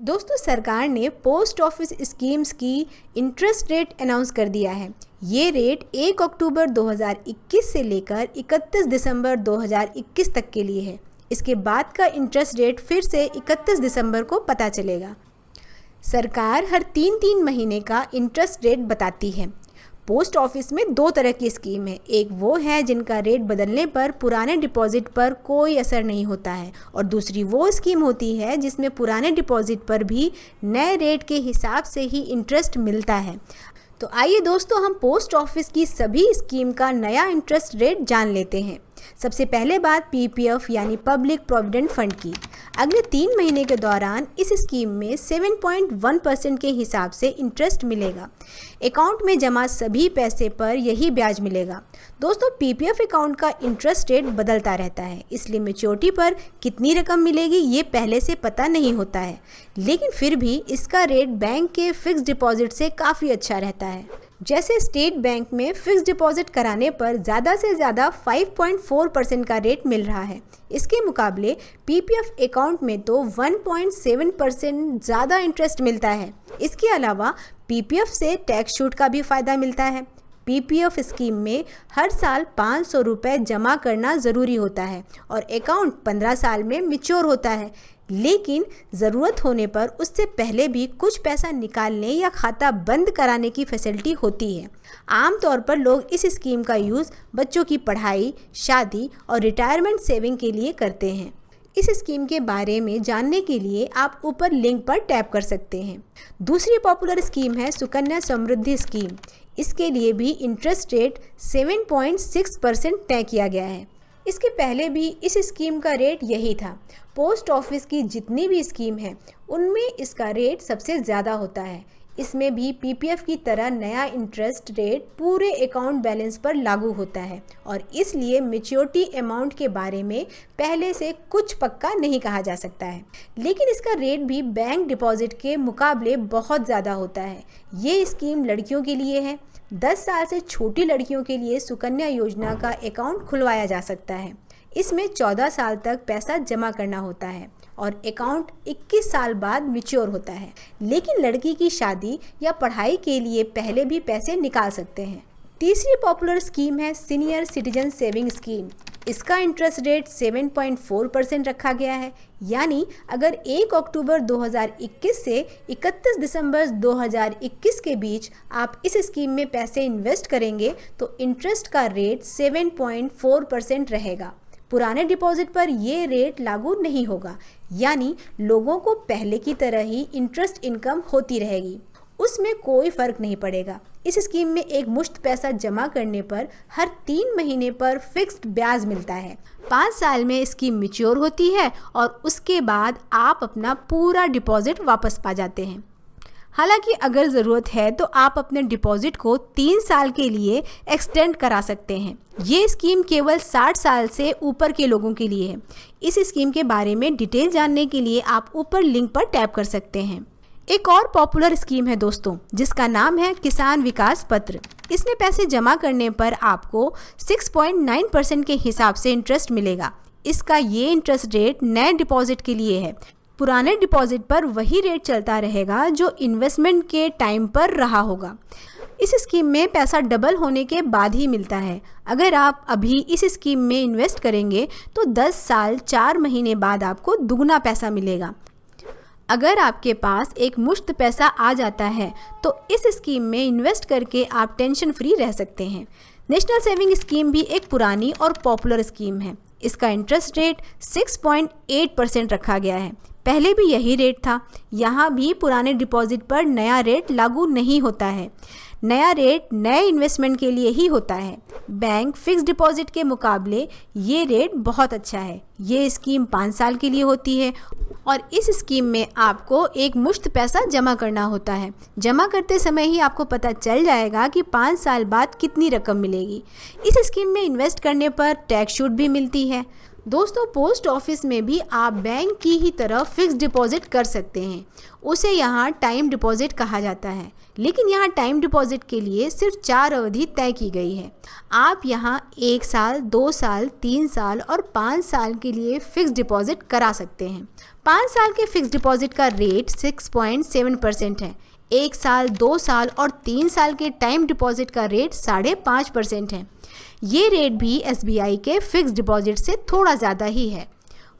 दोस्तों, सरकार ने पोस्ट ऑफिस स्कीम्स की इंटरेस्ट रेट अनाउंस कर दिया है। ये रेट 1 अक्टूबर 2021 से लेकर 31 दिसंबर 2021 तक के लिए है। इसके बाद का इंटरेस्ट रेट फिर से 31 दिसंबर को पता चलेगा। सरकार हर 3-3 महीने का इंटरेस्ट रेट बताती है। पोस्ट ऑफिस में 2 तरह की स्कीम है। एक वो है जिनका रेट बदलने पर पुराने डिपॉजिट पर कोई असर नहीं होता है, और दूसरी वो स्कीम होती है जिसमें पुराने डिपॉजिट पर भी नए रेट के हिसाब से ही इंटरेस्ट मिलता है। तो आइए दोस्तों, हम पोस्ट ऑफिस की सभी स्कीम का नया इंटरेस्ट रेट जान लेते हैं। सबसे पहले बात पीपीएफ यानी पब्लिक प्रोविडेंट फंड की। अगले 3 महीने के दौरान इस स्कीम में 7.1% के हिसाब से इंटरेस्ट मिलेगा। अकाउंट में जमा सभी पैसे पर यही ब्याज मिलेगा। दोस्तों, पीपीएफ अकाउंट का इंटरेस्ट रेट बदलता रहता है, इसलिए मैच्योरिटी पर कितनी रकम मिलेगी ये पहले से पता नहीं होता है, लेकिन फिर भी इसका रेट बैंक के फिक्स डिपॉजिट से काफ़ी अच्छा रहता है। जैसे स्टेट बैंक में फिक्स डिपॉजिट कराने पर ज़्यादा से ज़्यादा 5.4% का रेट मिल रहा है। इसके मुकाबले पीपीएफ अकाउंट में तो 1.7% ज़्यादा इंटरेस्ट मिलता है। इसके अलावा पीपीएफ से टैक्स छूट का भी फ़ायदा मिलता है। पीपीएफ स्कीम में हर साल 500 रुपये जमा करना ज़रूरी होता है और अकाउंट 15 साल में मैच्योर होता है, लेकिन ज़रूरत होने पर उससे पहले भी कुछ पैसा निकालने या खाता बंद कराने की फैसिलिटी होती है। आमतौर पर लोग इस स्कीम का यूज़ बच्चों की पढ़ाई, शादी और रिटायरमेंट सेविंग के लिए करते हैं। इस स्कीम के बारे में जानने के लिए आप ऊपर लिंक पर टैप कर सकते हैं। दूसरी पॉपुलर स्कीम है सुकन्या समृद्धि स्कीम। इसके लिए भी इंटरेस्ट रेट 7.6% तय किया गया है। इसके पहले भी इस स्कीम का रेट यही था। पोस्ट ऑफिस की जितनी भी स्कीम है उनमें इसका रेट सबसे ज़्यादा होता है। इसमें भी पीपीएफ की तरह नया इंटरेस्ट रेट पूरे अकाउंट बैलेंस पर लागू होता है, और इसलिए मैच्योरिटी अमाउंट के बारे में पहले से कुछ पक्का नहीं कहा जा सकता है। लेकिन इसका रेट भी बैंक डिपॉजिट के मुकाबले बहुत ज़्यादा होता है। ये स्कीम लड़कियों के लिए है। 10 साल से छोटी लड़कियों के लिए सुकन्या योजना का अकाउंट खुलवाया जा सकता है। इसमें 14 साल तक पैसा जमा करना होता है और अकाउंट 21 साल बाद मैच्योर होता है, लेकिन लड़की की शादी या पढ़ाई के लिए पहले भी पैसे निकाल सकते हैं। तीसरी पॉपुलर स्कीम है सीनियर सिटीजन सेविंग स्कीम। इसका इंटरेस्ट रेट 7.4% रखा गया है, यानी अगर 1 अक्टूबर 2021 से 31 दिसंबर 2021 के बीच आप इस स्कीम में पैसे इन्वेस्ट करेंगे तो इंटरेस्ट का रेट 7.4% रहेगा। पुराने डिपॉजिट पर ये रेट लागू नहीं होगा, यानी लोगों को पहले की तरह ही इंटरेस्ट इनकम होती रहेगी, उसमें कोई फ़र्क नहीं पड़ेगा। इस स्कीम में एक मुश्त पैसा जमा करने पर हर 3 महीने पर फिक्स्ड ब्याज मिलता है। 5 साल में स्कीम मैच्योर होती है और उसके बाद आप अपना पूरा डिपॉजिट वापस पा जाते हैं। हालांकि अगर ज़रूरत है तो आप अपने डिपॉजिट को 3 साल के लिए एक्सटेंड करा सकते हैं। ये स्कीम केवल 60 साल से ऊपर के लोगों के लिए है। इस स्कीम के बारे में डिटेल जानने के लिए आप ऊपर लिंक पर टैप कर सकते हैं। एक और पॉपुलर स्कीम है दोस्तों, जिसका नाम है किसान विकास पत्र। इसमें पैसे जमा करने पर आपको 6.9% के हिसाब से इंटरेस्ट मिलेगा। इसका ये इंटरेस्ट रेट नए डिपॉजिट के लिए है। पुराने डिपॉजिट पर वही रेट चलता रहेगा जो इन्वेस्टमेंट के टाइम पर रहा होगा। इस स्कीम में पैसा डबल होने के बाद ही मिलता है। अगर आप अभी इस स्कीम में इन्वेस्ट करेंगे तो 10 साल 4 महीने बाद आपको दुगना पैसा मिलेगा। अगर आपके पास एक मुश्त पैसा आ जाता है तो इस स्कीम में इन्वेस्ट करके आप टेंशन फ्री रह सकते हैं। नेशनल सेविंग स्कीम भी एक पुरानी और पॉपुलर स्कीम है। इसका इंटरेस्ट रेट 6.8% रखा गया है। पहले भी यही रेट था। यहाँ भी पुराने डिपॉजिट पर नया रेट लागू नहीं होता है। नया रेट नए इन्वेस्टमेंट के लिए ही होता है। बैंक फिक्स डिपॉजिट के मुकाबले ये रेट बहुत अच्छा है। ये स्कीम 5 साल के लिए होती है और इस स्कीम में आपको एक मुश्त पैसा जमा करना होता है। जमा करते समय ही आपको पता चल जाएगा कि 5 साल बाद कितनी रकम मिलेगी। इस स्कीम में इन्वेस्ट करने पर टैक्स छूट भी मिलती है। दोस्तों पोस्ट ऑफिस में भी आप बैंक की ही तरह फिक्स डिपॉजिट कर सकते हैं। उसे यहाँ टाइम डिपॉजिट कहा जाता है, लेकिन यहाँ टाइम डिपॉजिट के लिए सिर्फ 4 अवधि तय की गई है। आप यहाँ 1 साल, 2 साल, 3 साल और 5 साल के लिए फिक्स डिपॉजिट करा सकते हैं। 5 साल के फिक्स डिपॉजिट का रेट 6.7% है। 1 साल, 2 साल और 3 साल के टाइम डिपॉजिट का रेट 5.5% है। ये रेट भी SBI के फिक्स डिपॉजिट से थोड़ा ज़्यादा ही है।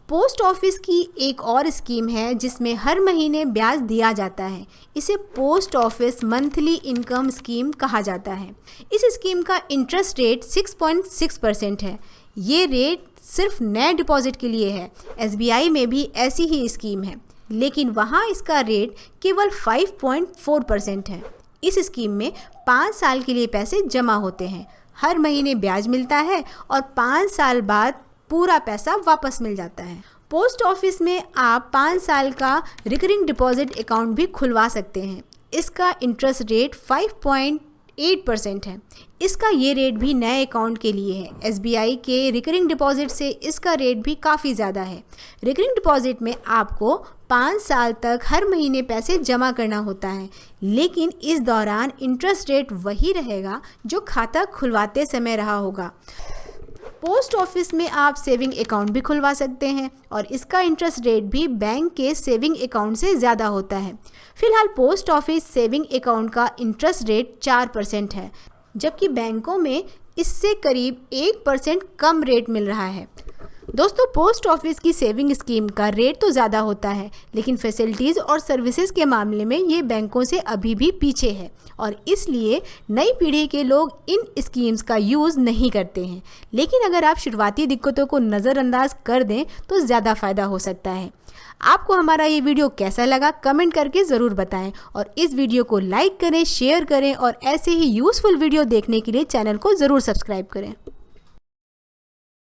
पोस्ट ऑफिस की एक और स्कीम है जिसमें हर महीने ब्याज दिया जाता है। इसे post office monthly income scheme कहा जाता है। इस स्कीम का इंटरेस्ट रेट 6.6% है। ये रेट सिर्फ नए डिपॉजिट के लिए है। SBI में भी ऐसी ही स्कीम है, लेकिन वहाँ इसका रेट केवल 5.4% है। इस स्कीम में 5 साल के लिए पैसे जमा होते हैं, हर महीने ब्याज मिलता है और 5 साल बाद पूरा पैसा वापस मिल जाता है। पोस्ट ऑफिस में आप 5 साल का रिकरिंग डिपॉजिट अकाउंट भी खुलवा सकते हैं। इसका इंटरेस्ट रेट 5.8% है। इसका ये रेट भी नए अकाउंट के लिए है। SBI के रिकरिंग डिपॉजिट से इसका रेट भी काफ़ी ज़्यादा है। रिकरिंग डिपॉजिट में आपको 5 साल तक हर महीने पैसे जमा करना होता है, लेकिन इस दौरान इंटरेस्ट रेट वही रहेगा जो खाता खुलवाते समय रहा होगा। पोस्ट ऑफिस में आप सेविंग अकाउंट भी खुलवा सकते हैं और इसका इंटरेस्ट रेट भी बैंक के सेविंग अकाउंट से ज़्यादा होता है। फिलहाल पोस्ट ऑफिस सेविंग अकाउंट का इंटरेस्ट रेट 4% है, जबकि बैंकों में इससे करीब 1% कम रेट मिल रहा है। दोस्तों पोस्ट ऑफिस की सेविंग स्कीम का रेट तो ज़्यादा होता है, लेकिन फैसिलिटीज़ और सर्विसेज के मामले में ये बैंकों से अभी भी पीछे है और इसलिए नई पीढ़ी के लोग इन स्कीम्स का यूज़ नहीं करते हैं। लेकिन अगर आप शुरुआती दिक्कतों को नज़रअंदाज कर दें तो ज़्यादा फ़ायदा हो सकता है। आपको हमारा ये वीडियो कैसा लगा कमेंट करके ज़रूर बताएं और इस वीडियो को लाइक करें, शेयर करें और ऐसे ही यूज़फुल वीडियो देखने के लिए चैनल को ज़रूर सब्सक्राइब करें।